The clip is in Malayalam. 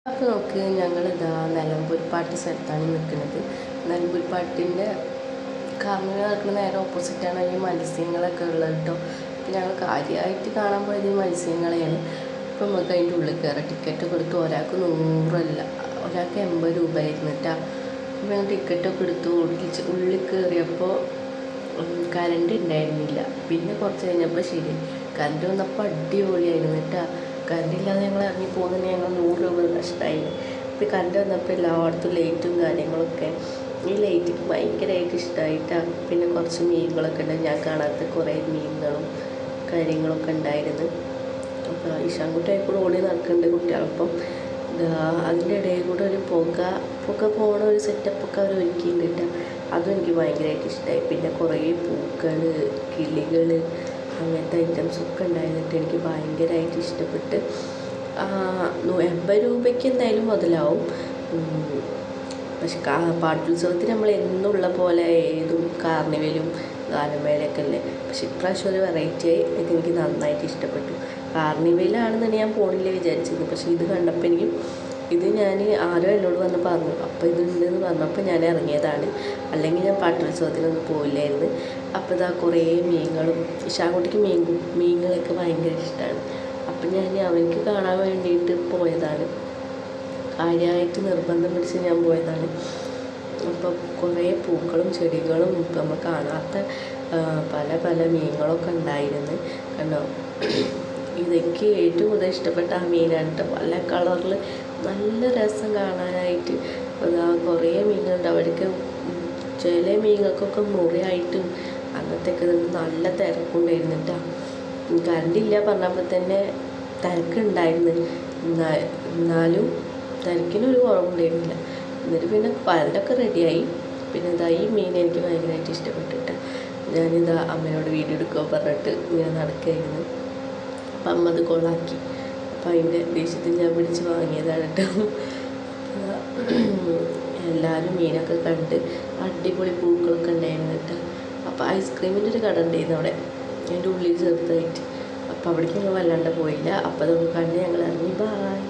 അപ്പോൾ നോക്ക് ഞങ്ങളിതാ നിലമ്പൂർപ്പാട്ട് സ്ഥലത്താണ് നിൽക്കുന്നത്. നിലമ്പൂർപ്പാട്ടിൻ്റെ കറങ്ങി നടക്കുന്ന നേരെ ഓപ്പോസിറ്റാണ് ഈ മത്സ്യങ്ങളൊക്കെ ഉള്ളത് കേട്ടോ. അപ്പോൾ ഞങ്ങൾ കാര്യമായിട്ട് കാണാൻ പോയത് ഈ മത്സ്യങ്ങളെയാണ്. അപ്പോൾ നമുക്ക് അതിൻ്റെ ഉള്ളിൽ കയറാം. ടിക്കറ്റൊക്കെ എടുത്ത് ഒരാൾക്ക് 100 ഒരാൾക്ക് 80 രൂപയായിരുന്നു കേട്ടോ. അപ്പോൾ ഞങ്ങൾ ടിക്കറ്റൊക്കെ എടുത്തു. ഉള്ളിൽ കയറിയപ്പോൾ കറണ്ട് ഉണ്ടായിരുന്നില്ല. പിന്നെ കുറച്ച് കഴിഞ്ഞപ്പോൾ ശരി കറണ്ട് വന്നപ്പോൾ അടിപൊളിയായിരുന്നു കേട്ടോ. കറണ്ടില്ലാതെ ഞങ്ങൾ ഇറങ്ങി പോകുന്നതിന് ഞങ്ങൾ 100 രൂപ നഷ്ടമായിരുന്നു. ഇപ്പോൾ കറണ്ട് വന്നപ്പോൾ എല്ലായിടത്തും ലൈറ്റും കാര്യങ്ങളൊക്കെ, ഈ ലൈറ്റ് ഭയങ്കരമായിട്ട് ഇഷ്ടമായിട്ടാണ്. പിന്നെ കുറച്ച് മീനുകളൊക്കെ ഉണ്ട്, ഞാൻ കാണാത്ത കുറേ മീനുകളും കാര്യങ്ങളൊക്കെ ഉണ്ടായിരുന്നു. അപ്പോൾ ഇഷാൻകുട്ടിയായി കൂടെ ഓടി നടക്കുന്നുണ്ട് കുട്ടികളപ്പം. അതിൻ്റെ ഇടയിൽ കൂടെ ഒരു പുക പോണ ഒരു സെറ്റപ്പൊക്കെ അവർ ഒരുക്കിയിട്ടുണ്ട്. അതും എനിക്ക് ഭയങ്കരമായിട്ട് ഇഷ്ടമായി. പിന്നെ കുറേ പൂക്കൾ, കിളികൾ, അങ്ങനത്തെ ഐറ്റംസൊക്കെ ഉണ്ടായിരുന്നിട്ട് എനിക്ക് ഭയങ്കരമായിട്ട് ഇഷ്ടപ്പെട്ട്. 80 രൂപയ്ക്ക് എന്തായാലും മുതലാവും. പക്ഷെ പാട്ടുത്സവത്തിന് നമ്മൾ എന്നുള്ള പോലെ ഏതും കാർണിവലും ഗാനമേളയൊക്കെ അല്ലേ. പക്ഷെ ഇപ്രാവശ്യം ഒരു വെറൈറ്റിയായി എനിക്ക് നന്നായിട്ട് ഇഷ്ടപ്പെട്ടു. കാർണിവലാണെന്നാണ് ഞാൻ പോണില്ല വിചാരിച്ചത്. പക്ഷേ ഇത് കണ്ടപ്പോൾ ഞാൻ ആരോ എന്നോട് വന്ന് പറഞ്ഞു, അപ്പോൾ ഇതുണ്ടെന്ന് പറഞ്ഞപ്പോൾ ഞാൻ ഇറങ്ങിയതാണ്. അല്ലെങ്കിൽ ഞാൻ പാട്ടുത്സവത്തിനൊന്നും പോയില്ലായിരുന്നു. അപ്പോൾ ഇതാ കുറേ മീനുകളും, ഇഷാൻകുട്ടിക്ക് മീനുകളൊക്കെ ഭയങ്കര ഇഷ്ടമാണ്. അപ്പം ഞാൻ അവർക്ക് കാണാൻ വേണ്ടിയിട്ട് പോയതാണ്. കാര്യമായിട്ട് നിർബന്ധം പിടിച്ച് ഞാൻ പോയതാണ്. അപ്പോൾ കുറേ പൂക്കളും ചെടികളും നമ്മൾ കാണാത്ത പല പല മീനുകളൊക്കെ ഉണ്ടായിരുന്നു കണ്ടോ. ഇതെനിക്ക് ഏറ്റവും കൂടുതൽ ഇഷ്ടപ്പെട്ട ആ മീനാണ് കേട്ടോ. പല കളറിൽ നല്ല രസം കാണാനായിട്ട്. കുറേ മീനുണ്ട്. അവിടേക്ക് ചില മീനുകൾക്കൊക്കെ മുറിയായിട്ടും അങ്ങനത്തെയൊക്കെ നല്ല തിരക്കുണ്ടായിരുന്നു കേട്ടോ. കറണ്ടില്ല പറഞ്ഞപ്പോൾ തന്നെ തിരക്കുണ്ടായിരുന്നു. എന്നാലും തിരക്കിനൊരു കുറവുണ്ടായിരുന്നില്ല. എന്നിട്ട് പിന്നെ പലതൊക്കെ റെഡിയായി. പിന്നെ ഇതാ ഈ മീൻ എനിക്ക് ഭയങ്കരമായിട്ട് ഇഷ്ടപ്പെട്ടിട്ട് ഞാനിതാ അമ്മയോട് വീഡിയോ എടുക്കുക പറഞ്ഞിട്ട് ഇങ്ങനെ നടക്കുകയായിരുന്നു. അപ്പം അമ്മ അത് കൊളാക്കി. അപ്പം അതിൻ്റെ ദേഷ്യത്തിൽ ഞാൻ പിടിച്ച് വാങ്ങിയതാണ് കേട്ടോ. എല്ലാവരും മീനൊക്കെ കണ്ട് അടിപൊളി പൂക്കളൊക്കെ ഉണ്ടായിരുന്നു കേട്ടോ. അപ്പോൾ ഐസ്ക്രീമിൻ്റെ ഒരു കട ഉണ്ടായിരുന്നു അവിടെ, അതിൻ്റെ ഉള്ളിൽ ചെറുതായിട്ട്. അപ്പോൾ അവിടേക്ക് ഞങ്ങൾ വല്ലാണ്ട് പോയില്ല. അപ്പോൾ അതൊക്കെ കണ്ട് ഞങ്ങൾ ഇറങ്ങി. ബായ്.